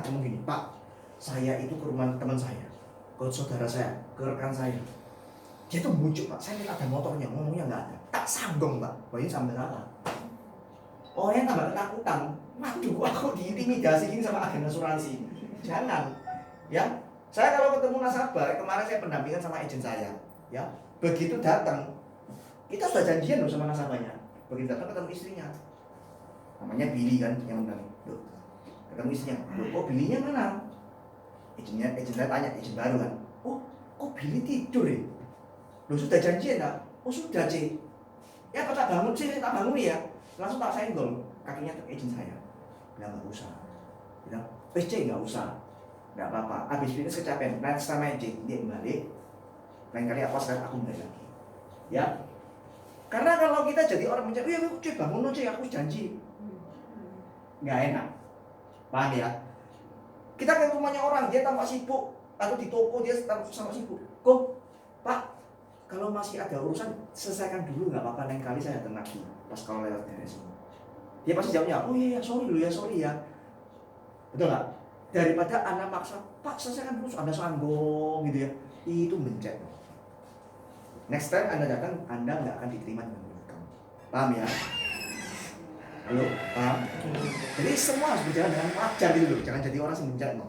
ngomong gini, Pak, saya itu ke rumah teman saya, ke saudara saya, ke rekan saya. Dia tuh bujuk, Pak, saya lihat ada motornya, ngomongnya nggak ada. Tak sambung, Pak, ini sambil apa? Orangnya tambah ketakutan. Waduh, aku diintimidasi ini sama agen asuransi. Jangan, ya. Saya kalau ketemu nasabah, kemarin saya pendampingan sama agent saya, ya. Begitu datang, kita sudah janjian loh sama nasabahnya. Begitu datang ketemu istrinya, namanya Billy kan yang mendampingi. Loh, ketemu istrinya, loh, kok Billy-nya mana? Agent saya tanya, agent baru kan. Oh, kok Billy tidur ya? Loh, sudah janjian tak? Oh, sudah, Cik. Ya, kok tak bangun sih, tak bangun ya. Langsung tak senggol kakinya ke agent saya. Bilang nggak usah. Bilang, Cik nggak usah. Nggak apa-apa. Abis fitness kecapean, next time aja dia kembali. Lain kali apa sekarang aku kembali lagi. Ya. Karena kalau kita jadi orang mencari, ya Cik bangun Cik, aku janji. Nggak enak. Paham ya? Kita ke rumahnya orang, dia tampak sibuk, atau di toko dia tampak sama sibuk. Kok, Pak, kalau masih ada urusan selesaikan dulu, nggak apa-apa, lain kali saya datang lagi. Pas kalau lewat dari sini, dia pasti jawabnya, oh iya, sorry ya. Betul nggak? Daripada Anda maksa, Pak selesaikan dulu, Anda sanggung gitu ya, itu mencet. Next time Anda datang, Anda nggak akan diterima dengan mulut kamu. Paham ya? Halo, paham? Jadi semua harus berjalan dengan wajar gitu loh, jangan jadi orang yang mencet no.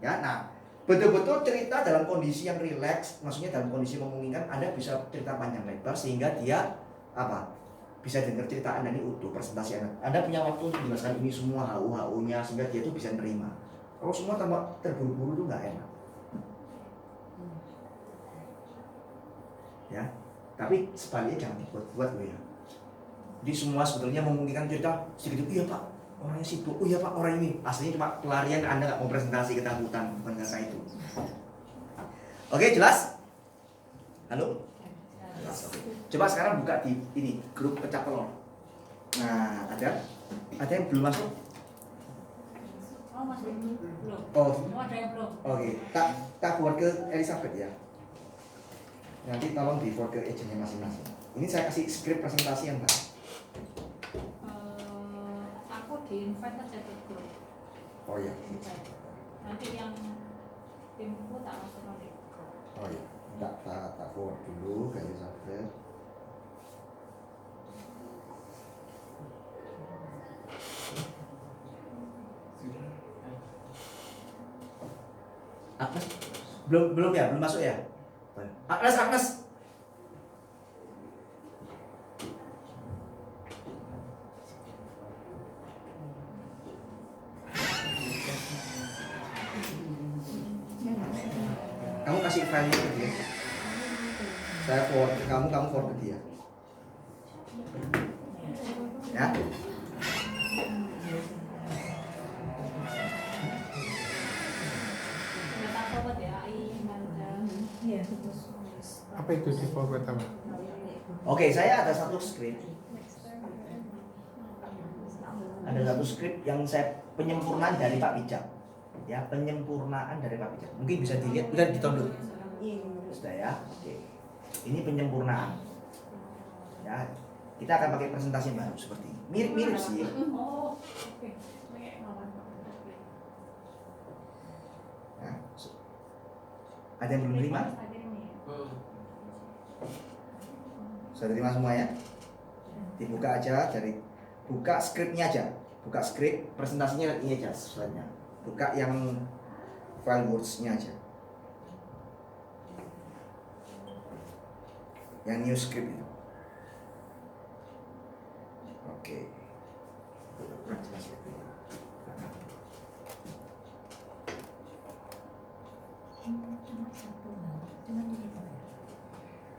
Ya, nah betul-betul cerita dalam kondisi yang rileks, maksudnya dalam kondisi memungkinkan. Anda bisa cerita panjang lebar sehingga dia apa? Bisa dengar cerita Anda ini utuh, presentasi Anda punya waktu untuk menjelaskan ini semua HU-nya sehingga dia tuh bisa nerima. Kalau semua tambah terburu-buru tuh nggak enak. Ya, tapi sebaliknya jangan dibuat-buat loh ya. Jadi semua sebetulnya memungkinkan cerita sedikit, iya Pak, orangnya sibuk, oh iya Pak, orang ini aslinya cuma pelarian, Anda nggak mau presentasi ketakutan, bukan karena itu. Oke, jelas? Halo? Coba sekarang buka di ini grup pecah telur. Nah, ada yang belum masuk? Oh, masih belum. Oh, Ada yang belum. oke. Tak buat ke Elizabeth ya. Nanti tolong di forward ke agentnya masing-masing. Ini saya kasih skrip presentasi yang baru. Aku di invite aja ke grup. Oh iya. Nanti yang timku tak masuk ke grup. Oh iya. Tak forward dulu ke Elizabeth. Agnes belum ya, belum masuk ya. Agnes. Kamu kasih file-nya ke dia. Saya forward ke kamu forward ke dia. Ya. Apa itu di forward apa? Oke, saya ada satu skrip. Ada satu skrip yang saya penyempurnaan dari Pak Bijak. Ya, penyempurnaan dari Pak Bijak. Mungkin bisa dilihat, bisa ditonton. Sudah ya. Oke. Ini penyempurnaan. Ya, kita akan pakai presentasi baru seperti ini. Mirip-mirip sih. Oh, oke. Nah, ada yang belum terima? Sudah terima semua ya? Dibuka aja buka skripnya aja. Buka skrip, presentasinya ini aja slide-nya. Buka yang file words-nya aja. Yang new script itu. Oke.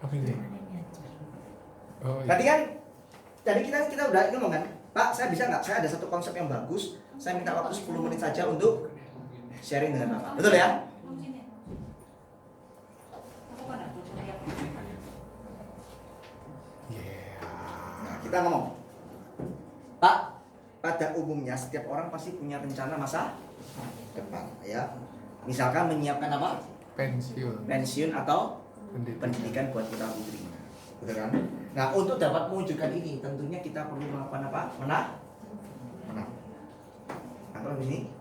Apa ini? Oh, Tadi kita udah ngomong kan, Pak, saya bisa nggak? Saya ada satu konsep yang bagus. Saya minta waktu 10 menit saja untuk sharing dengan Bapak. Betul ya? Nah, kita ngomong, Pak, pada umumnya setiap orang pasti punya rencana masa depan, ya. Misalkan menyiapkan apa? Pensiun atau pendidikan buat putra putri. Betul kan? Nah, untuk dapat mewujudkan ini, tentunya kita perlu melakukan apa? Menang. Atau ini,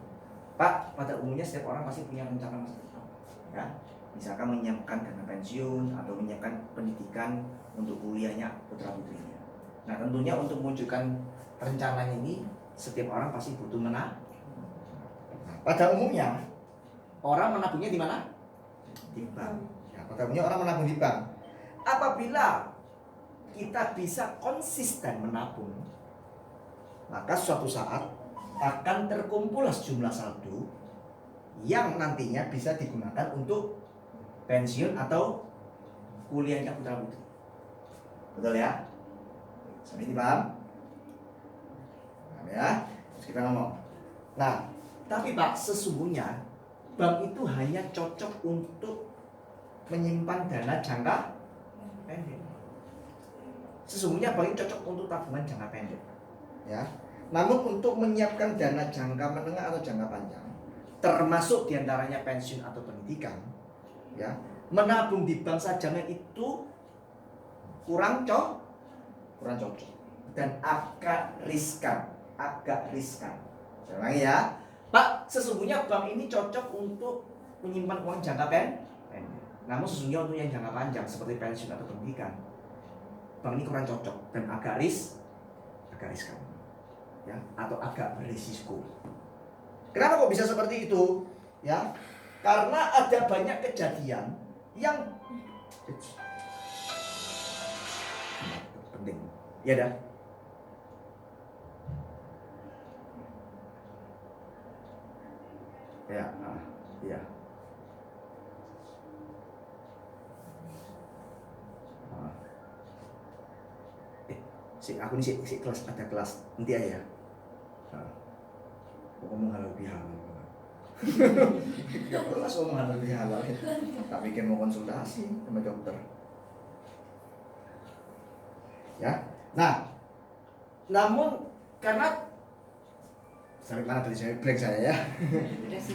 Pak, pada umumnya setiap orang pasti punya rencana masa depan, ya. Misalkan menyiapkan dana pensiun atau menyiapkan pendidikan untuk kuliahnya putra putrinya. Nah, tentunya untuk mewujudkan rencananya ini setiap orang pasti butuh menabung. Nah, pada umumnya orang menabungnya di mana? Di bank. Ya, pada umumnya orang menabung di bank. Apabila kita bisa konsisten menabung, maka suatu saat akan terkumpul sejumlah saldo yang nantinya bisa digunakan untuk pensiun atau kuliahnya putra putri. Betul ya? Sampai ini paham? Paham ya? Terus kita ngomong. Nah, tapi Pak, sesungguhnya bank itu hanya cocok untuk menyimpan dana jangka pendek. Sesungguhnya bank ini cocok untuk tabungan jangka pendek, ya. Namun untuk menyiapkan dana jangka menengah atau jangka panjang, termasuk diantaranya pensiun atau pendidikan, ya, menabung di bank saja itu kurang cocok dan agak riskan. Saya ulangi ya, Pak, sesungguhnya bank ini cocok untuk menyimpan uang jangka pendek. Namun sesungguhnya untuk yang jangka panjang seperti pensiun atau pendidikan, bank ini kurang cocok dan agak riskan, ya, atau agak berisiko. Kenapa kok bisa seperti itu? Ya, karena ada banyak kejadian yang penting. Ya dah. Ya, ya. Aku ini si kelas, ada kelas nanti aja. Ngomong halal bihalal. Gak perlu ngomong halal bihalal. Tak bikin mau konsultasi sama dokter. Ya, nah, namun karena sampai mana tadi saya break saya ya.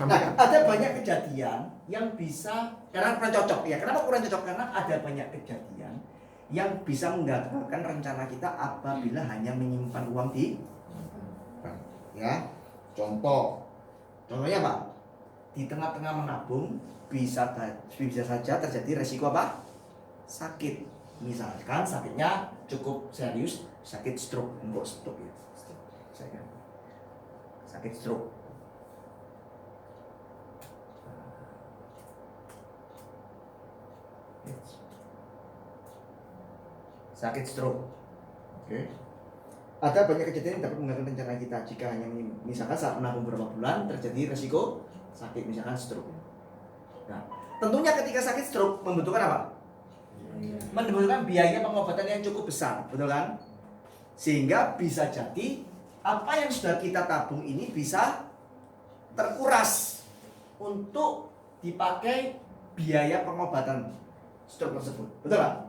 Nah, ada banyak kejadian yang bisa karena kurang cocok ya. Kenapa kurang cocok? Karena ada banyak kejadian yang bisa menggagalkan rencana kita apabila hanya menyimpan uang di bank. Ya, contohnya Pak, di tengah-tengah menabung bisa saja terjadi resiko apa? Sakit. Misalkan sakitnya cukup serius, sakit stroke, enggak stroke ya. Sakit stroke. Sakit stroke. Oke. Ada banyak kejadian yang dapat mengganggu rencana kita jika hanya misalkan saat menabung beberapa bulan terjadi resiko sakit, misalkan stroke. Nah, tentunya ketika sakit stroke membutuhkan apa? Membutuhkan biaya pengobatan yang cukup besar, betul kan? Sehingga bisa jadi apa yang sudah kita tabung ini bisa terkuras untuk dipakai biaya pengobatan stroke tersebut, betul kan?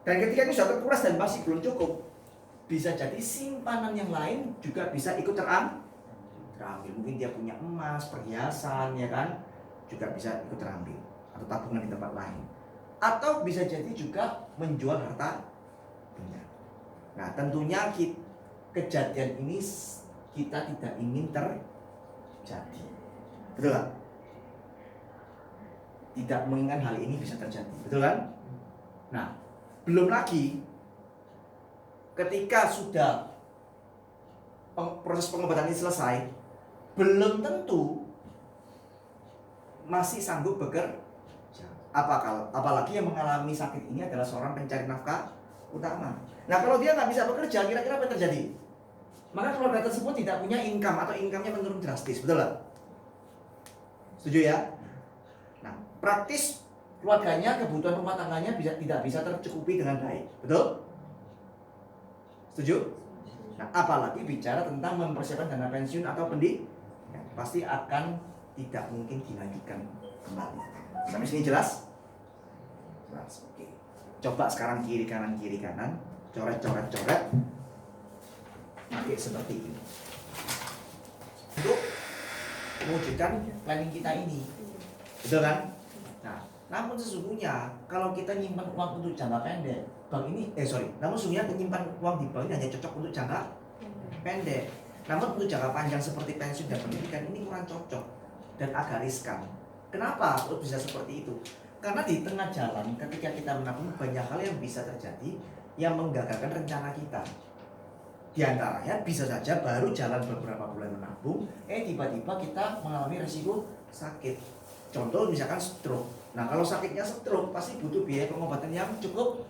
Dan ketika ini sudah terkuras dan masih belum cukup, bisa jadi simpanan yang lain juga bisa ikut terambil. Mungkin dia punya emas, perhiasan, ya kan, juga bisa ikut terambil, atau tabungan di tempat lain, atau bisa jadi juga menjual harta benda. Nah, tentunya kejadian ini kita tidak ingin terjadi, betul kan? Tidak menginginkan hal ini bisa terjadi, betul kan? Nah, belum lagi ketika sudah proses pengobatan ini selesai, belum tentu masih sanggup bekerja. Apalagi yang mengalami sakit ini adalah seorang pencari nafkah utama. Nah, kalau dia nggak bisa bekerja, kira-kira apa yang terjadi? Maka keluarga tersebut tidak punya income atau income-nya menurun drastis, betul nggak? Setuju ya? Nah, praktis keluarganya, kebutuhan rumah tangganya tidak bisa tercukupi dengan baik, betul? Setuju? Nah, apalagi bicara tentang mempersiapkan dana pensiun atau pendidikan, pasti akan tidak mungkin dilanjutkan kembali. Sampai sini jelas? Jelas, oke. Coba sekarang kiri kanan, coret. Pakai seperti ini untuk mewujudkan planning kita ini, betul kan? Nah, namun sesungguhnya kalau kita nyimpan uang untuk jangka pendek, namun sesungguhnya penyimpan uang di bank ini hanya cocok untuk jangka pendek. Namun untuk jangka panjang seperti pensiun dan pendidikan ini kurang cocok dan agak riskan. Kenapa kok bisa seperti itu? Karena di tengah jalan ketika kita menabung banyak hal yang bisa terjadi yang menggagalkan rencana kita. Di antaranya bisa saja baru jalan beberapa bulan menabung, tiba-tiba kita mengalami resiko sakit. Contoh misalkan stroke. Nah kalau sakitnya stroke pasti butuh biaya pengobatan yang cukup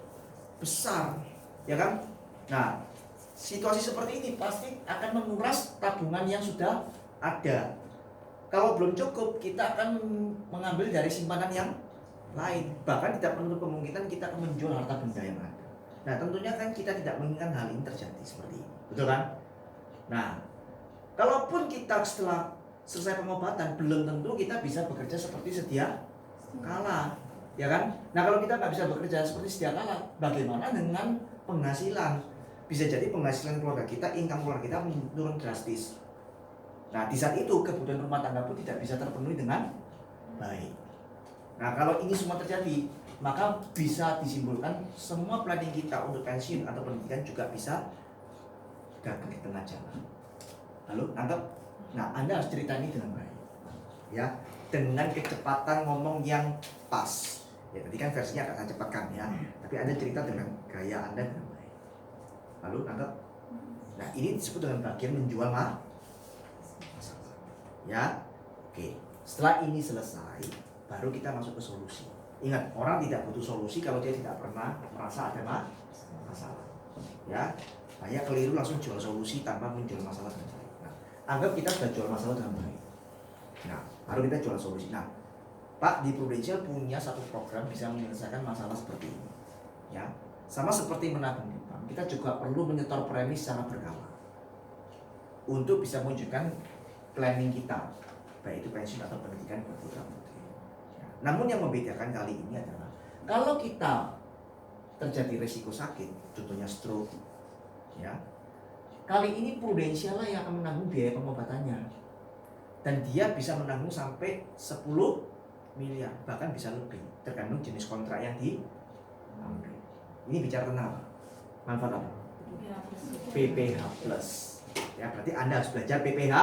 besar, ya kan? Nah situasi seperti ini pasti akan menguras tabungan yang sudah ada. Kalau belum cukup, kita akan mengambil dari simpanan yang lain. Bahkan tidak menutup kemungkinan kita akan menjual harta benda yang ada. Nah tentunya kan kita tidak menginginkan hal ini terjadi seperti ini, betul kan? Nah, kalaupun kita setelah selesai pengobatan, belum tentu kita bisa bekerja seperti sedia kala, ya kan? Nah kalau kita nggak bisa bekerja seperti sedia kala, bagaimana dengan penghasilan? Bisa jadi penghasilan keluarga kita, income keluarga kita menurun drastis. Nah di saat itu kebutuhan rumah tangga pun tidak bisa terpenuhi dengan baik. Nah kalau ini semua terjadi, maka bisa disimpulkan semua planning kita untuk pensiun atau pendidikan juga bisa gagal di tengah jalan. Lalu nangkep? Nah Anda harus cerita ini dengan baik, ya, dengan kecepatan ngomong yang pas. Ya tadi kan versinya agak saya cepatkan ya, tapi Anda cerita dengan gaya Anda dengan baik. Lalu nangkep? Nah ini disebut dengan bagian menjual masalah. Ya, oke. Setelah ini selesai, baru kita masuk ke solusi. Ingat, orang tidak butuh solusi kalau dia tidak pernah merasa ada masalah. Ya, banyak keliru langsung jual solusi tanpa menjual masalah dengan baik. Nah, anggap kita sudah jual masalah dengan baik. Nah, baru kita jual solusi. Nah, Pak, di Prudential punya satu program bisa menyelesaikan masalah seperti ini. Ya, sama seperti menabung di bank, kita juga perlu menyetor premi secara berkala untuk bisa mewujudkan planning kita, baik itu pensiun atau pendidikan buat putra putri. Namun yang membedakan kali ini adalah kalau kita terjadi resiko sakit, contohnya stroke, ya, kali ini Prudential lah yang akan menanggung biaya pengobatannya, dan dia bisa menanggung sampai 10 miliar, bahkan bisa lebih, tergantung jenis kontrak yang diambil. Ini bicara tentang apa? Manfaat apa? PPH plus. Ya, berarti Anda harus belajar PPH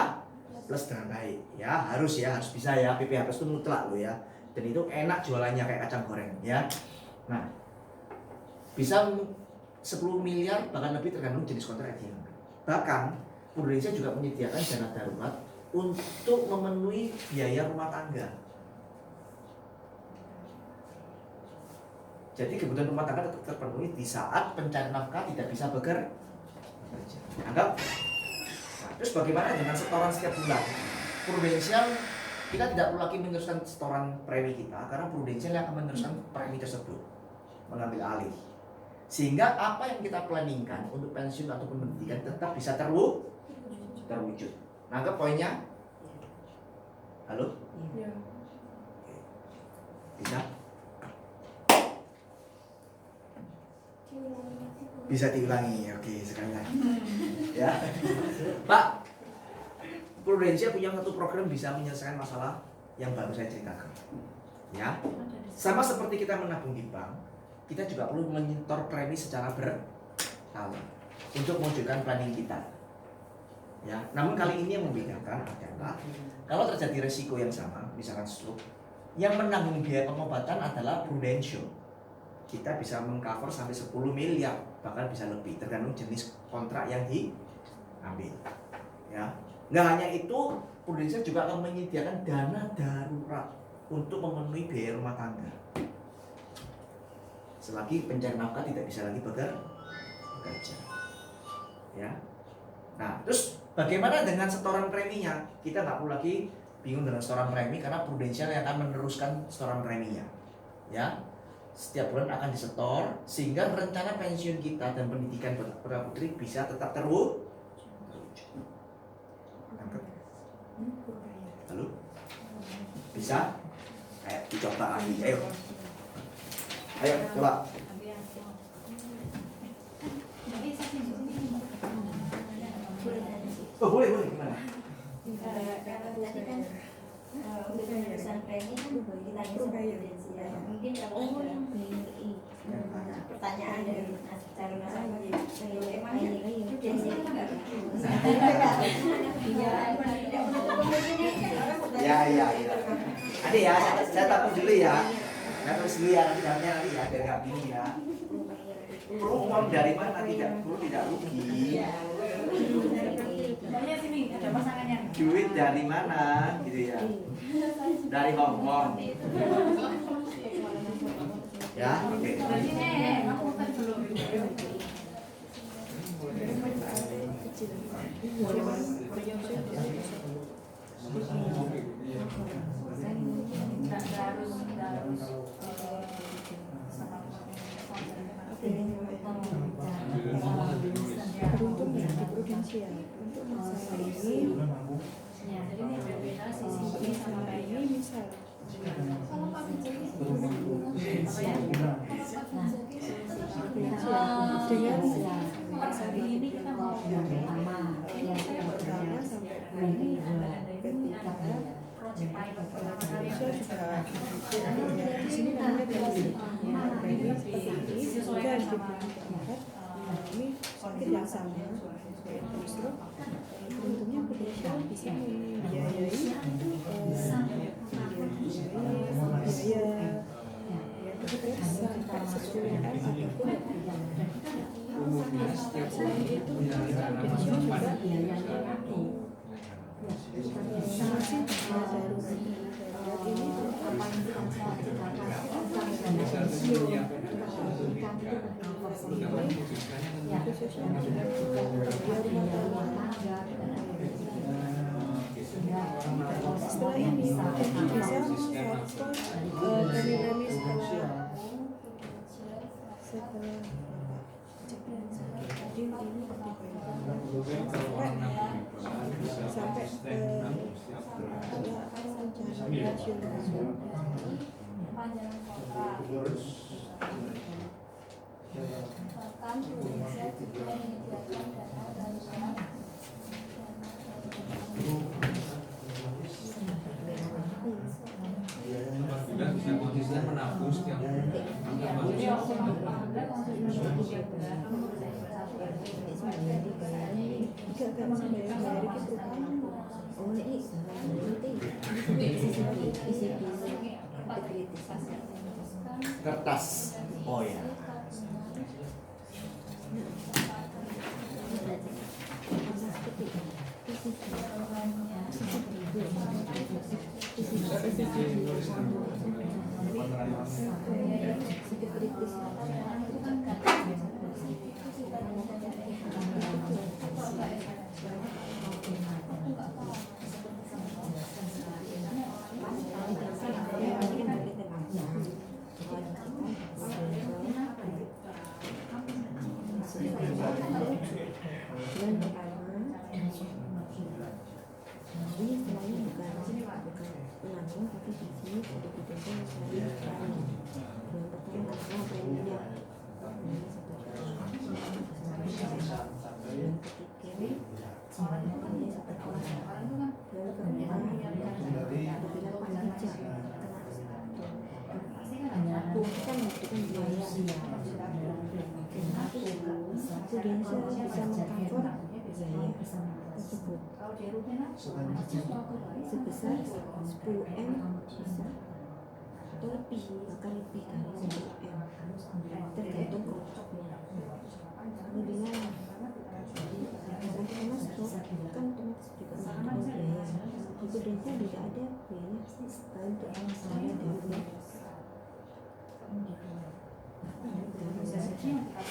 plus dengan baik. Ya, harus bisa ya. PPH plus itu mutlak loh ya. Dan itu enak jualannya kayak kacang goreng ya. Nah, bisa 10 miliar bahkan lebih tergantung jenis kontrak yang diambil. Bahkan Prudential juga menyediakan dana darurat untuk memenuhi biaya rumah tangga. Jadi kebutuhan rumah tangga tetap terpenuhi di saat pencari nafkah tidak bisa bekerja. Anggap. Nah, terus bagaimana dengan setoran setiap bulan? Prudential kita tidak perlu lagi meneruskan setoran premi kita karena Prudential yang akan meneruskan premi tersebut, mengambil alih, sehingga apa yang kita planningkan untuk pensiun ataupun pendidikan tetap bisa terwujud. Nangkep poinnya? Halo? Iya. Bisa? Bisa diulangi, oke, sekali lagi. Ya, Pak, Prudential punya satu program bisa menyelesaikan masalah yang baru saya ceritakan. Ya, sama seperti kita menabung di bank, kita juga perlu menyetor premi secara berkala untuk mewujudkan planning kita. Ya, namun kali ini yang membedakan adalah kalau terjadi resiko yang sama, misalkan stroke, yang menanggung biaya pengobatan adalah Prudential. Kita bisa mengcover sampai 10 miliar, bahkan bisa lebih, tergantung jenis kontrak yang diambil. Ya, nggak hanya itu, Prudential juga akan menyediakan dana darurat untuk memenuhi biaya rumah tangga. Selagi pencari nafkah tidak bisa lagi bekerja. Ya. Nah, terus bagaimana dengan setoran preminya? Kita nggak perlu lagi bingung dengan setoran premi karena Prudential yang akan meneruskan setoran preminya. Ya. Setiap bulan akan disetor sehingga rencana pensiun kita dan pendidikan putra putri bisa tetap terwujud. Lalu bisa? Ayo dicoba lagi, ayo coba. Oh boleh gimana? Tadi kan untuk penulisan premi kan kita bisa konfidensial. Mungkin kalau ada pertanyaan dari calon nasabah, emangnya prudensial itu nggak Ya. Ada ya, saya takut dulu ya. Saya tulis dulu ya, nanti jawabnya nanti ya, biar nggak bingung ya. Uang dari mana tidak rugi? Banyak sini ada pasangannya. Duit dari mana gitu ya? Dari Hong Kong. Ya, oke. Berarti aku kan belum. Nggak harus Beruntung ya di prudensial untuk masalah ini ya, jadi ini berbeda sisi sama kayak ini misal dengan hari ini kita mau pertama sampai ketiga project pilot pertama kali saya juga di sini namanya dari ini seperti ini juga harus diperhatikan ini sakit yang sama terus beruntungnya prudensial bisa membiayai biaya sampai 10M ataupun selain itu prudensial juga masih darurat ini setelah ini bisa kami setelah sampai panjang kontrak. Bahkan Indonesia juga menyediakan dana bantuan bisa konsisten menabung setiap jadi waktu bangga langsung menunggu 3 bulan kamu bisa Kertas. Oh ya. Ini istilahnya bukan penabung, tapi di sini sudah ditentukan istilahnya premi. Yang pertama adalah preminya. Yang ketiga seperti lalu kemudian dibilang pajak menabung kita membutuhkan biaya. Prudensial bisa mengcover biaya tersebut sebesar 10M bisa atau lebih, bahkan lebih dari 10M tergantung produknya. Kemudian sama stok kan otomatis juga membutuhkan biaya. Di prudensial tidak ada biaya untuk saya darurat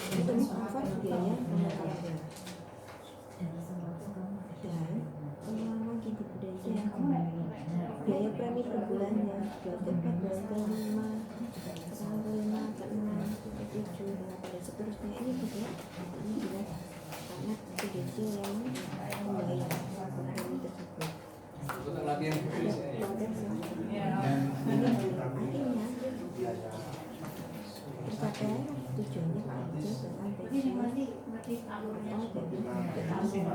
untuk mengcover biaya pengobatan dan pengalaman di prudensial biaya premi per bulannya 24, 25, 7, 8 dan seterusnya ini tidak jelas karena prudensial yang membayar premi tersebut. untuk latihan Artinya tercapai tujuannya kerja dengan pensiun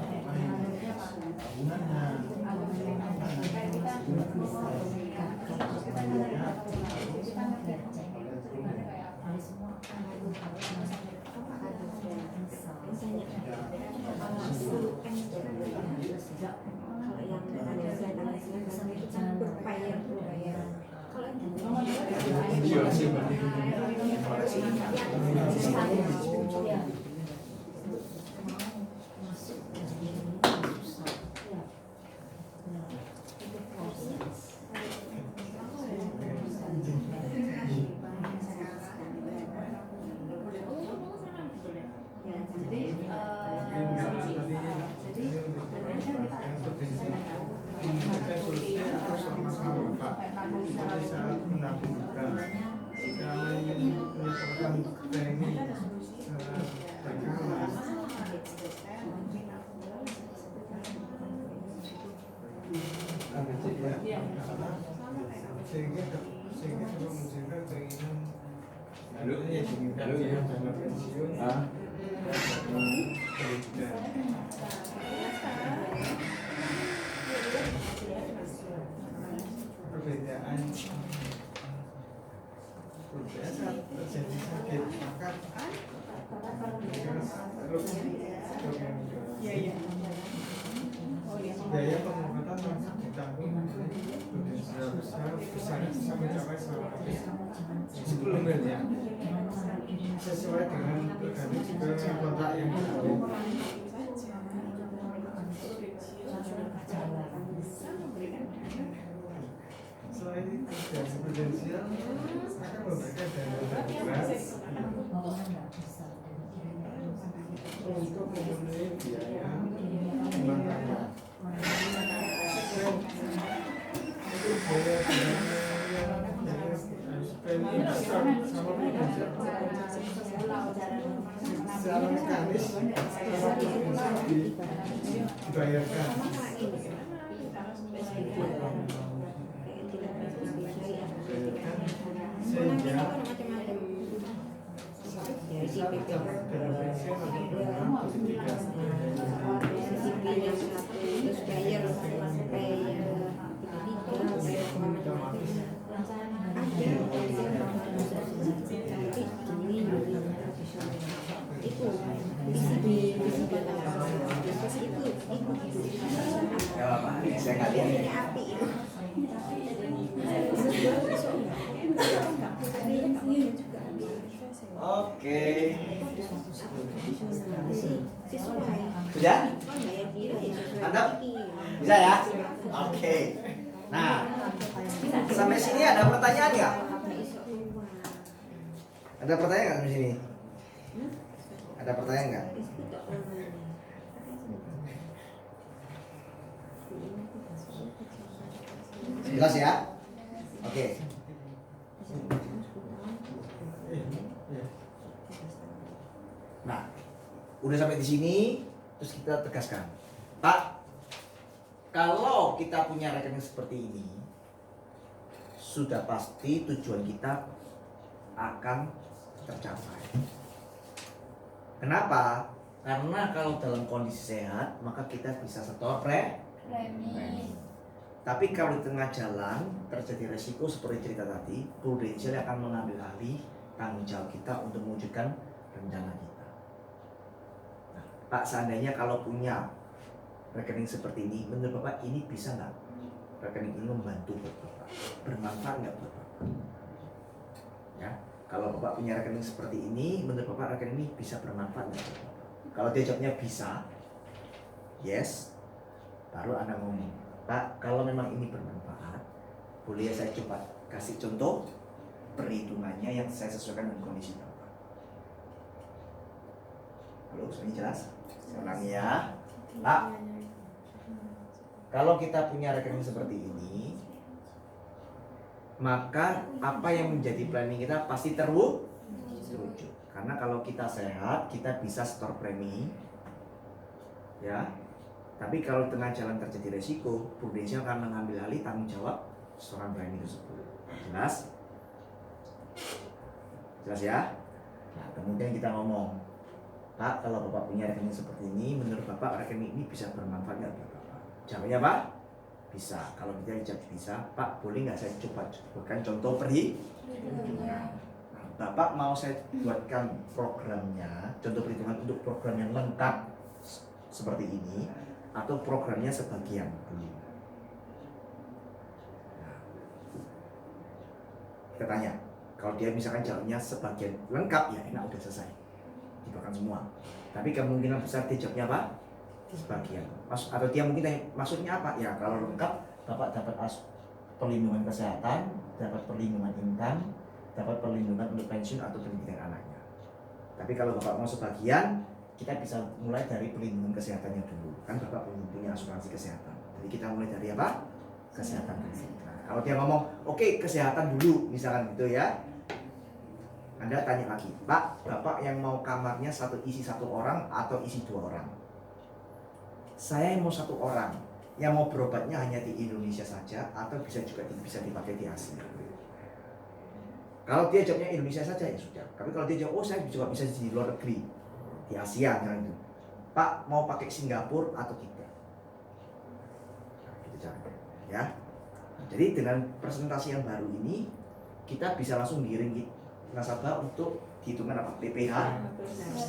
Perbedaan saat terjadi sakit maka terus biaya pengobatan langsung ditanggung prudensial besar mencapai 10 miliar sesuai dengan mekanisme kontrak yang ada. Selain itu dari prudensial akan memberikan dana darurat untuk memenuhi biaya pembangunan. Itu biaya yang sama prudensial secara mekanis sama prudensial dibayarkan. Sehingga Ya apa? Saya nggak lihat. Oke. Sudah? Mantap? Bisa ya? Oke. Nah, sampai sini ada pertanyaan nggak? Ada pertanyaan nggak sampai sini? Ada pertanyaan nggak? Jelas ya? Oke. Nah, udah sampai di sini, terus kita tegaskan, Pak, kalau kita punya rekening seperti ini, sudah pasti tujuan kita akan tercapai. Kenapa? Karena kalau dalam kondisi sehat, maka kita bisa setor premi. Tapi kalau di tengah jalan terjadi resiko seperti cerita tadi, prudensial akan mengambil alih tanggung jawab kita untuk mewujudkan rencana kita. Nah, Pak, seandainya kalau punya rekening seperti ini, menurut Bapak ini bisa nggak rekening ini membantu buat Bapak? Bermanfaat nggak buat Bapak? Ya, kalau Bapak punya rekening seperti ini, menurut Bapak rekening ini bisa bermanfaat nggak buat Bapak? Kalau dia jawabnya bisa, yes, baru Anda ngomong, Pak, kalau memang ini bermanfaat, boleh saya coba kasih contoh perhitungannya yang saya sesuaikan dengan kondisi Bapak. Halo, ini jelas? Saya ulangi ya. Pak, kalau kita punya rekening seperti ini, maka apa yang menjadi planning kita pasti terwujud. Karena kalau kita sehat, kita bisa setor premi, ya. Tapi kalau di tengah jalan terjadi resiko, prudensial akan mengambil alih tanggung jawab setoran premi tersebut. Jelas? Jelas ya? Nah, kemudian kita ngomong, Pak, kalau Bapak punya rekening seperti ini, menurut Bapak rekening ini bisa bermanfaat nggak buat Bapak? Jawabnya Pak? Bisa. Kalau kita jawab bisa, Pak, boleh nggak saya coba buatkan contoh perhitungan? Nah, Bapak mau saya buatkan programnya, contoh perhitungan untuk program yang lengkap seperti ini, atau programnya sebagian dulu. Nah, kita tanya, Kalau dia misalkan jawabnya sebagian lengkap, ya enak, udah selesai, dimakan semua. Tapi kemungkinan besar dia jawabnya apa? Sebagian. Atau dia mungkin tanya, maksudnya apa? Ya kalau lengkap, Bapak dapat perlindungan kesehatan, dapat perlindungan income, dapat perlindungan untuk pensiun atau pendidikan anaknya. Tapi kalau Bapak mau sebagian, kita bisa mulai dari perlindungan kesehatannya dulu. Kan Bapak belum punya asuransi kesehatan. Jadi kita mulai dari apa? Kesehatan dulu. Nah, kalau dia ngomong, oke, kesehatan dulu, misalkan gitu ya. Anda tanya lagi, Pak, Bapak yang mau kamarnya isi satu orang atau isi 2 orang? Saya yang mau 1 orang, yang mau berobatnya hanya di Indonesia saja atau bisa dipakai di Asia. Kalau dia jawabnya Indonesia saja, ya sudah. Tapi kalau dia jawab, oh saya juga bisa di luar negeri, di Asia, jangan itu. Pak, mau pakai Singapura atau tidak? Nah, gitu caranya, ya. Nah, jadi dengan presentasi yang baru ini, kita bisa langsung giring nasabah untuk dihitungan apa? PPH.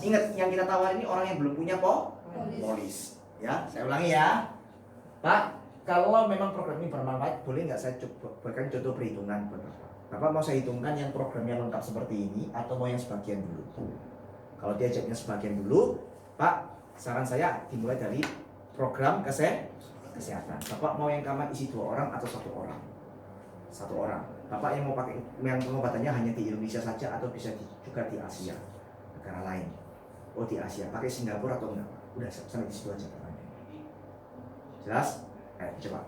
Ingat, yang kita tawarin ini orang yang belum punya polis. Ya, saya ulangi ya. Pak, kalau memang program ini bermanfaat, boleh nggak saya berikan contoh perhitungan buat Bapak? Bapak mau saya hitungkan yang programnya lengkap seperti ini atau mau yang sebagian dulu? Kalau dia jawabnya sebagian dulu, Pak, saran saya dimulai dari program kesehatan. Bapak mau yang kamar isi 2 orang atau 1 orang? 1 orang. Bapak yang mau pakai yang pengobatannya hanya di Indonesia saja atau bisa juga di Asia, negara lain? Oh, di Asia. Pakai Singapura atau enggak? Udah sampai di situ aja pertanyaan. Jelas? Coba.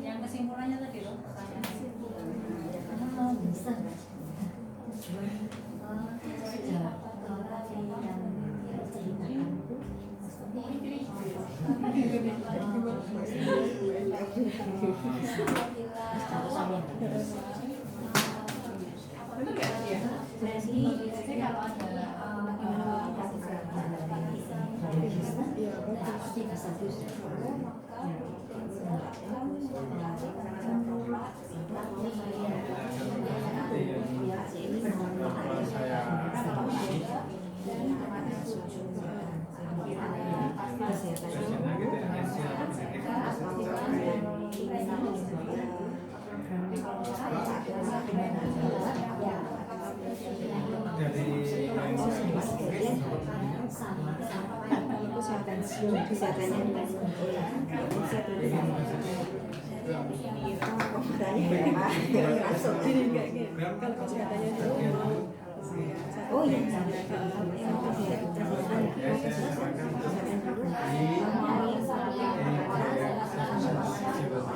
Yang kesimpulannya tadi loh,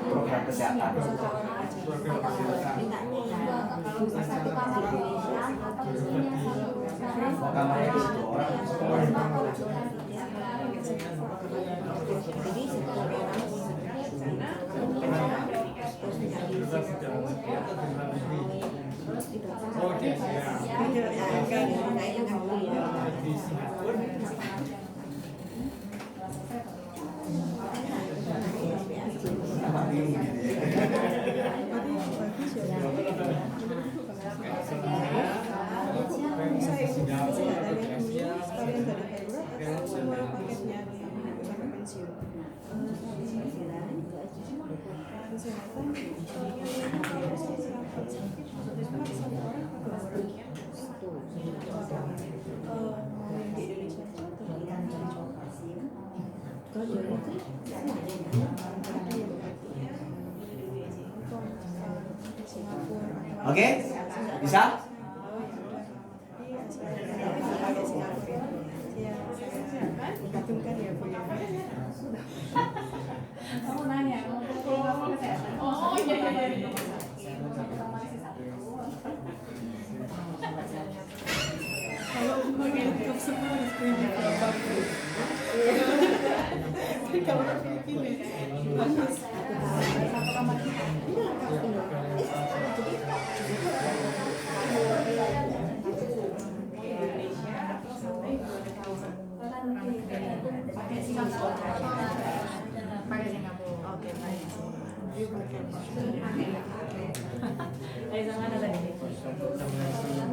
Program kesehatan. Mau kamarnya isi 2 orang. Oke, bisa? kamu nanya, mau kesehatan. Oh iya. Kalau pakai lengkap semua harus punya berapa? Kalau Filipina bagus. Satu kamar kita. Pakai Singapura. Oke, baik. Dari sama ada tadi. Sama yang sebelum